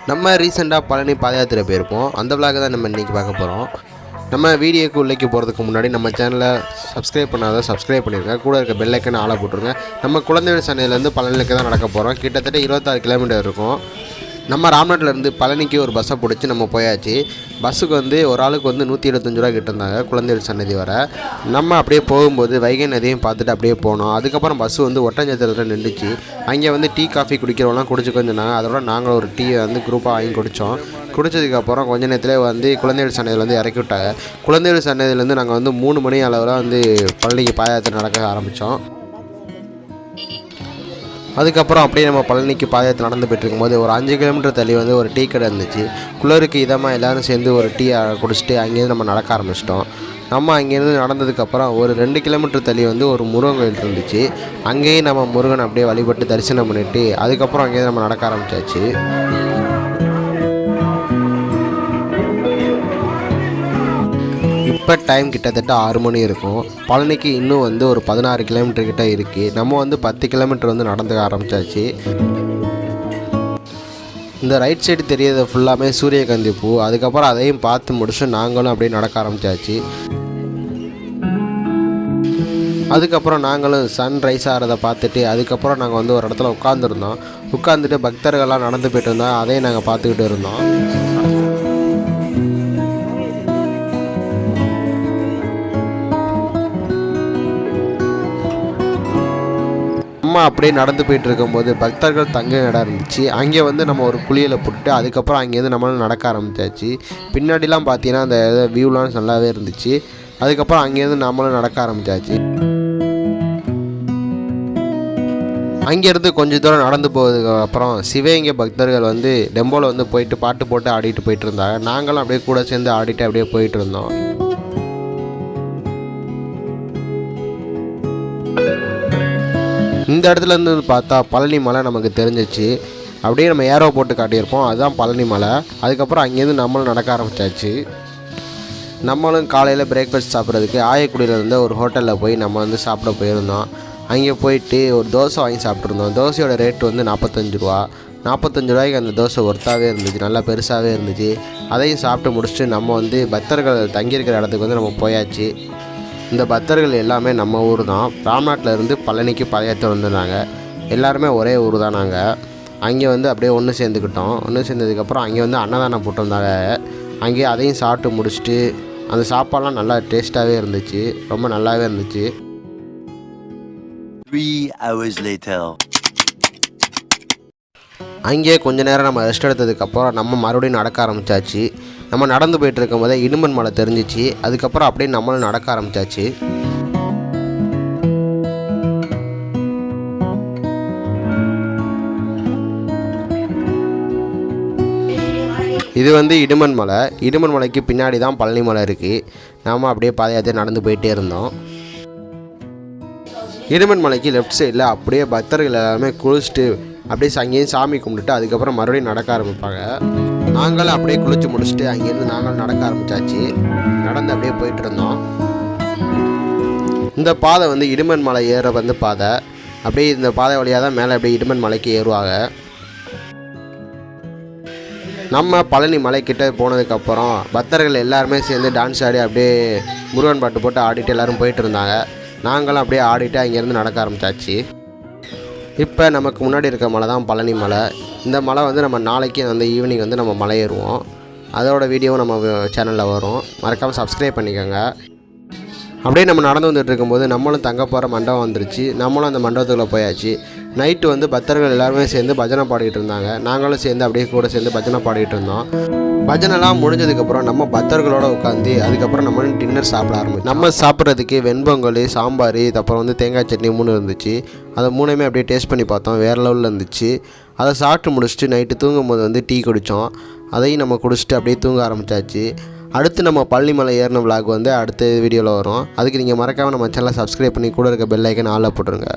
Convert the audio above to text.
நம்ம ரீசெண்டாக பழனி பாதயாத்திரை போயிருப்போம். அந்த விளாக் தான் நம்ம இன்றைக்கி பார்க்க போகிறோம். நம்ம வீடியோக்கு உள்ளேக்கு போகிறதுக்கு முன்னாடி நம்ம சேனலை சப்ஸ்கிரைப் பண்ணாத சப்ஸ்கிரைப் பண்ணிடுங்க. கூட இருக்க பெல் ஐக்கனை ஆளை போட்டுருங்க. நம்ம குழந்தைகள் சந்தையிலேருந்து பழனிக்கு தான் நடக்க போகிறோம். கிட்டத்தட்ட 26 கிலோமீட்டர் இருக்கும். நம்ம ராம்நாட்டிலேருந்து பழனிக்கு ஒரு பஸ்ஸை பிடிச்சி நம்ம போயாச்சு. பஸ்ஸுக்கு வந்து ஒரு ஆளுக்கு வந்து 175 ரூபா கிட்டிருந்தாங்க குழந்தைகள் சன்னதி வர. நம்ம அப்படியே போகும்போது வைகை நதியும் பார்த்துட்டு அப்படியே போனோம். அதுக்கப்புறம் பஸ்ஸு வந்து ஒட்டஞ்சத்திரத்தில் நின்றுச்சு. அங்கே வந்து டீ காஃபி குடிக்கிறவங்களாம் குடிச்சுக்கோன்னு சொன்னாங்க. அதோட நாங்களும் ஒரு டீயை வந்து குரூப்பாக வாங்கி குடித்தோம். குடித்ததுக்கப்புறம் கொஞ்ச நேரத்தில் வந்து குழந்தைகள் சன்னதியில் வந்து இறக்கி விட்டாங்க. குழந்தைகள் சன்னதியிலேருந்து நாங்கள் வந்து 3 மணி அளவில் வந்து பழனிக்கு பாதயாத்திரை நடக்க ஆரம்பித்தோம். அதுக்கப்புறம் அப்படியே நம்ம பழனிக்கு பாதயாத்திரை நடந்து போய்ட்டுருக்கும்போது ஒரு 5 கிலோமீட்டர் தள்ளி வந்து ஒரு டீ கடை இருந்துச்சு. குளிருக்கு இதமாக எல்லோரும் சேர்ந்து ஒரு டீ குடிச்சிட்டு அங்கேருந்து நம்ம நடக்க ஆரம்பிச்சிட்டோம். நம்ம அங்கேருந்து நடந்ததுக்கப்புறம் ஒரு 2 கிலோமீட்டர் தள்ளி வந்து ஒரு முருகன் கோயில் இருந்துச்சு. அங்கேயும் நம்ம முருகன் அப்படியே வழிபட்டு தரிசனம் பண்ணிவிட்டு அதுக்கப்புறம் அங்கேருந்து நம்ம நடக்க ஆரம்பித்தாச்சு. இப்போ டைம் கிட்டத்தட்ட 6 மணி இருக்கும். பழனிக்கு இன்னும் வந்து ஒரு 16 கிலோமீட்டர் கிட்ட இருக்குது. நம்ம வந்து 10 கிலோமீட்டர் வந்து நடந்து ஆரம்பித்தாச்சு. இந்த ரைட் சைடு தெரியறது ஃபுல்லாமே சூரியகாந்தி பூ. அதுக்கப்புறம் அதையும் பார்த்து முடிச்சு நாங்களும் அப்படியே நடக்க ஆரம்பித்தாச்சு. அதுக்கப்புறம் நாங்களும் சன்ரைஸ் ஆகிறத பார்த்துட்டு அதுக்கப்புறம் நாங்கள் வந்து ஒரு இடத்துல உட்காந்துட்டு பக்தர்கள்லாம் நடந்து போய்ட்டு இருந்தோம். அதையும் நாங்கள் பார்த்துக்கிட்டு இருந்தோம். அப்படியே நடந்து போயிட்டு இருக்கும்போது பக்தர்கள் தங்க இடம் இருந்துச்சு. அங்கே வந்து நம்ம ஒரு குளியலை போட்டு அதுக்கப்புறம் அங்கேருந்து நம்மளும் நடக்க ஆரம்பித்தாச்சு. பின்னாடிலாம் பார்த்தீங்கன்னா அந்த வியூலாம் நல்லாவே இருந்துச்சு. அதுக்கப்புறம் அங்கேருந்து நம்மளும் நடக்க ஆரம்பித்தாச்சு. அங்கேருந்து கொஞ்சம் தூரம் நடந்து போகிறதுக்கு அப்புறம் சிவகங்கை பக்தர்கள் வந்து டெம்போவில் வந்து போயிட்டு பாட்டு போட்டு ஆடிட்டு போயிட்டு இருந்தாங்க. நாங்களும் அப்படியே கூட சேர்ந்து ஆடிட்டு அப்படியே போயிட்டு இருந்தோம். இந்த இடத்துல இருந்து பார்த்தா பழனி மலை நமக்கு தெரிஞ்சிச்சு. அப்படியே நம்ம ஏரோ போட்டு காட்டியிருப்போம், அதுதான் பழனி மலை. அதுக்கப்புறம் அங்கேருந்து நம்மளும் நடக்க ஆரம்பித்தாச்சு. நம்மளும் காலையில் பிரேக்ஃபாஸ்ட் சாப்பிட்றதுக்கு ஆயக்குடியில் இருந்த ஒரு ஹோட்டலில் போய் நம்ம வந்து சாப்பிட போயிருந்தோம். அங்கே போயிட்டு ஒரு தோசை வாங்கி சாப்பிட்ருந்தோம். தோசையோட ரேட்டு வந்து 45 ரூபா. 45 ரூபாய்க்கு அந்த தோசை ஒர்த்தாகவே இருந்துச்சு, நல்லா பெருசாகவே இருந்துச்சு. அதையும் சாப்பிட்டு முடிச்சுட்டு நம்ம வந்து பக்தர்கள் தங்கியிருக்கிற இடத்துக்கு வந்து நம்ம போயாச்சு. இந்த பக்தர்கள் எல்லாமே நம்ம ஊர் தான். ராம்நாட்டில் இருந்து பழனிக்கு பாதயாத்திரை வந்துருந்தாங்க. எல்லாருமே ஒரே ஊர் தான். நாங்கள் அங்கே வந்து அப்படியே ஒன்று சேர்ந்துக்கிட்டோம். ஒன்று சேர்ந்ததுக்கப்புறம் அங்கே வந்து அன்னதானம் போட்டிருந்தாங்க. அங்கேயே அதையும் சாப்பிட்டு முடிச்சுட்டு அந்த சாப்பாடெலாம் நல்லா டேஸ்ட்டாகவே இருந்துச்சு, ரொம்ப நல்லாவே இருந்துச்சு. 3 hours later. அங்கேயே கொஞ்ச நேரம் நம்ம ரெஸ்ட் எடுத்ததுக்கப்புறம் நம்ம மறுபடியும் நடக்க ஆரம்பித்தாச்சு. நம்ம நடந்து போயிட்டு இருக்கும் போதே இடுமன் மலை தெரிஞ்சிச்சு. அதுக்கப்புறம் அப்படியே நம்மளும் நடக்க ஆரம்பித்தாச்சு. இது வந்து இடுமன் மலை. இடுமன் மலைக்கு பின்னாடி தான் பழனி மலை இருக்குது. நாம் அப்படியே பாதயாத்திரை நடந்து போயிட்டே இருந்தோம். இடுமன் மலைக்கு லெஃப்ட் சைடில் அப்படியே பக்தர்கள் எல்லாருமே குளிச்சுட்டு அப்படியே அங்கேயும் சாமி கும்பிட்டுட்டு அதுக்கப்புறம் மறுபடியும் நடக்க ஆரம்பிப்பாங்க. நாங்களும் அப்படியே குளிச்சு முடிச்சுட்டு அங்கேருந்து நாங்களும் நடக்க ஆரம்பித்தாச்சு. நடந்து அப்படியே போயிட்டு இருந்தோம். இந்த பாதை வந்து இடுமன் மலை ஏற வந்து பாதை. அப்படியே இந்த பாதை வழியாக தான் மேலே அப்படியே இடுமன் மலைக்கு ஏறுவாங்க. நம்ம பழனி மலைக்கிட்ட போனதுக்கப்புறம் பக்தர்கள் எல்லாருமே சேர்ந்து டான்ஸ் ஆடி அப்படியே முருகன் பாட்டு போட்டு ஆடிட்டு எல்லோரும் போயிட்டு இருந்தாங்க. நாங்களும் அப்படியே ஆடிட்டு அங்கேருந்து நடக்க ஆரம்பித்தாச்சு. இப்போ நமக்கு முன்னாடி இருக்க மலை தான் பழனி மலை. இந்த மலை வந்து நம்ம நாளைக்கு அந்த ஈவினிங் வந்து நம்ம மலை ஏறுவோம். அதோட வீடியோவும் நம்ம சேனலில் வரும். மறக்காமல் சப்ஸ்கிரைப் பண்ணிக்கோங்க. அப்படியே நம்ம நடந்து வந்துட்டு இருக்கும்போது நம்மளும் தங்க போகிற மண்டபம் வந்துருச்சு. நம்மளும் அந்த மண்டபத்துக்குள்ளே போயாச்சு. நைட்டு வந்து பக்தர்கள் எல்லாருமே சேர்ந்து பஜனை பாடிட்டு இருந்தாங்க. நாங்களும் சேர்ந்து அப்படியே கூட சேர்ந்து பஜனை பாடிட்டு இருந்தோம். பஜனைலாம் முடிஞ்சதுக்கப்புறம் நம்ம பக்தர்களோட உட்காந்து அதுக்கப்புறம் நம்ம டின்னர் சாப்பிட ஆரம்பிச்சோம். நம்ம சாப்பிட்றதுக்கு வெண்பொங்கல், சாம்பார், அப்புறம் வந்து தேங்காய் சட்னி 3 இருந்துச்சு. அதை 3மே அப்படியே டேஸ்ட் பண்ணி பார்த்தோம். வேறு லெவலில் இருந்துச்சு. அதை சாப்பிட்டு முடிச்சுட்டு நைட்டு தூங்கும்போது வந்து டீ குடித்தோம். அதையும் நம்ம குடிச்சிட்டு அப்படியே தூங்க ஆரம்பித்தாச்சு. அடுத்து நம்ம பழனி மலை ஏறின விளாக் வந்து அடுத்த வீடியோவில் வரும். அதுக்கு நீங்கள் மறக்காமல் நம்ம சேனலை சப்ஸ்கிரைப் பண்ணி கூட இருக்க பெல் ஐக்கன் ஆளில் போட்டுருங்க.